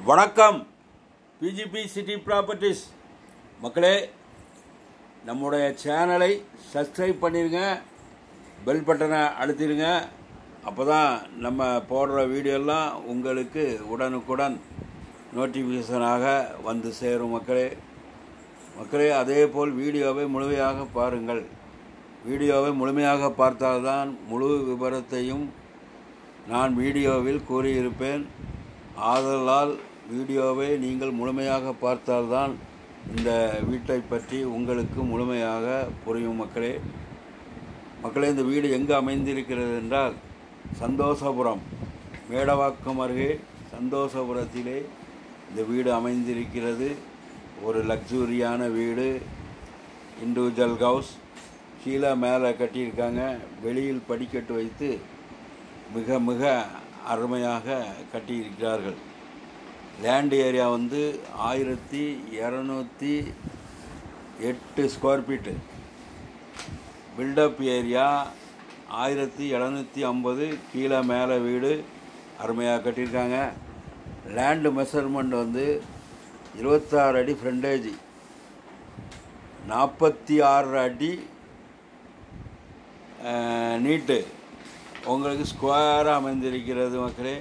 வணக்கம். PGP city properties மக்களே, நம்முடைய சேனலை சப்ஸ்கிரைப் பண்ணிடுங்க, பெல் பட்டனை அழுத்திடுங்க. அப்போ தான் நம்ம போடுற வீடியோலாம் உங்களுக்கு உடனுக்குடன் நோட்டிஃபிகேஷனாக வந்து சேரும். மக்களே அதே போல் வீடியோவை முழுமையாக பாருங்கள். வீடியோவை முழுமையாக பார்த்தால்தான் முழு விபரத்தையும் நான் வீடியோவில் கூறியிருப்பேன். ஆதலால் வீடியோவை நீங்கள் முழுமையாக பார்த்தால்தான் இந்த வீட்டை பற்றி உங்களுக்கு முழுமையாக புரியும். மக்களே இந்த வீடு எங்கு அமைந்திருக்கிறது என்றால் சந்தோஷபுரம், மேடவாக்கம் அருகே சந்தோஷபுரத்திலே இந்த வீடு அமைந்திருக்கிறது. ஒரு லக்ஸூரியான வீடு, இண்டிவிஜுவல் ஹவுஸ். கீழே மேலே கட்டியிருக்காங்க. வெளியில் படிக்கட்டு வைத்து மிக மிக அருமையாக கட்டியிருக்கிறார்கள். Land area 1208 square feet. Built up area 1750. கீழே மேலே வீடு அருமையாக கட்டியிருக்காங்க. லேண்டு மெஷர்மெண்ட் 26 அடி ஃப்ரண்டேஜ், 46 அடி நீட்டு உங்களுக்கு ஸ்கொயராக அமைந்திருக்கிறது. மக்களே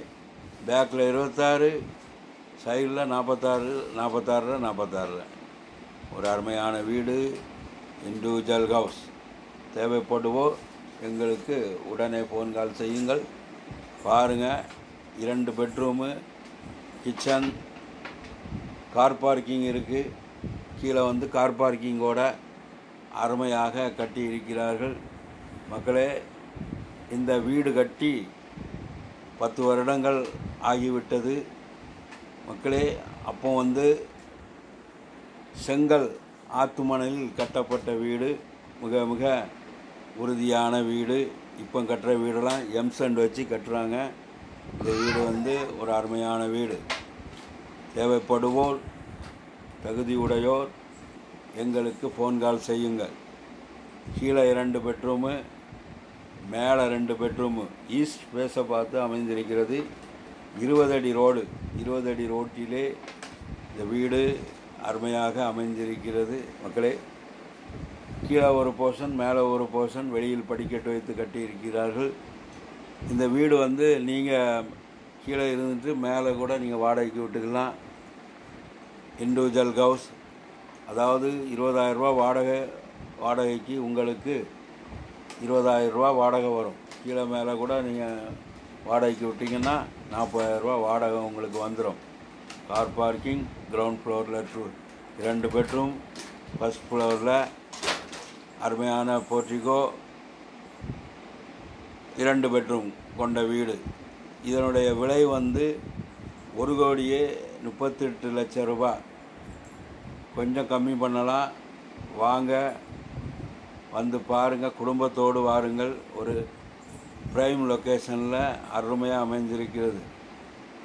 பேக்கில் 26, சைடில் 46 ஒரு அருமையான வீடு, இண்டிவிஜுவல் ஹவுஸ். தேவைப்படுவோர் எங்களுக்கு உடனே ஃபோன் கால் செய்யுங்கள். பாருங்கள், 2 பெட்ரூமு, கிச்சன், கார் பார்க்கிங் இருக்குது. கீழே கார் பார்க்கிங்கோட அருமையாக கட்டி இருக்கிறார்கள். மக்களே இந்த வீடு கட்டி 10 வருடங்கள் ஆகிவிட்டது. மக்களே அப்போ செங்கல் ஆத்துமணலில் கட்டப்பட்ட வீடு, மிக மிக உறுதியான வீடு. இப்போ கட்டுற வீடெல்லாம் எம்சண்ட் வச்சு கட்டுறாங்க. இந்த வீடு ஒரு அருமையான வீடு. தேவைப்படுவோர், தகுதியுடையோர் எங்களுக்கு ஃபோன் கால் செய்யுங்கள். கீழே 2 பெட்ரூமு, மேலே 2 பெட்ரூமு. ஈஸ்ட் ஃபேஸை பார்த்து அமைந்திருக்கிறது. 20 அடி ரோடு, 20 அடி ரோட்டிலே இந்த வீடு அருமையாக அமைந்திருக்கிறது. மக்களே கீழே ஒரு போர்ஷன், மேலே ஒரு போர்ஷன், வெளியில் படிக்கட்டு வைத்து கட்டியிருக்கிறார்கள். இந்த வீடு நீங்கள் கீழே இருந்துட்டு மேலே கூட நீங்கள் வாடகைக்கு விட்டுக்கலாம். இண்டிவிஜுவல் ஹவுஸ், அதாவது 20,000 ரூபா வாடகைக்கு உங்களுக்கு 20,000 ரூபா வாடகை வரும். கீழே மேலே கூட நீங்கள் வாடகைக்கு விட்டிங்கன்னா 40,000 ரூபா வாடகை உங்களுக்கு வந்துடும். கார் பார்க்கிங் கிரவுண்ட் ஃப்ளோரில் 2 பெட்ரூம், ஃபஸ்ட் ஃப்ளோரில் அருமையான போர்ட்டிகோ, 2 பெட்ரூம் கொண்ட வீடு. இதனுடைய விலை 1,38 லட்சம் ரூபா. கொஞ்சம் கம்மி பண்ணலாம். வாங்க, பாருங்கள், குடும்பத்தோடு வாருங்கள். ஒரு ப்ரைம் லொக்கேஷனில் அருமையாக அமைந்திருக்கிறது.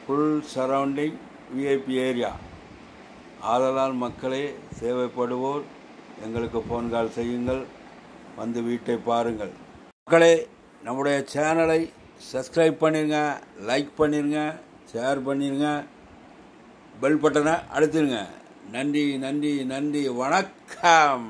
Full surrounding VIP area. ஆதலால் மக்களே, தேவைப்படுவோர் எங்களுக்கு ஃபோன் கால் செய்யுங்கள். வீட்டை பாருங்கள். மக்களே நம்முடைய சேனலை சப்ஸ்கிரைப் பண்ணிடுங்க, லைக் பண்ணிடுங்க, ஷேர் பண்ணிடுங்க, பெல் பட்டனை அழுத்திடுங்க. நன்றி. வணக்கம்.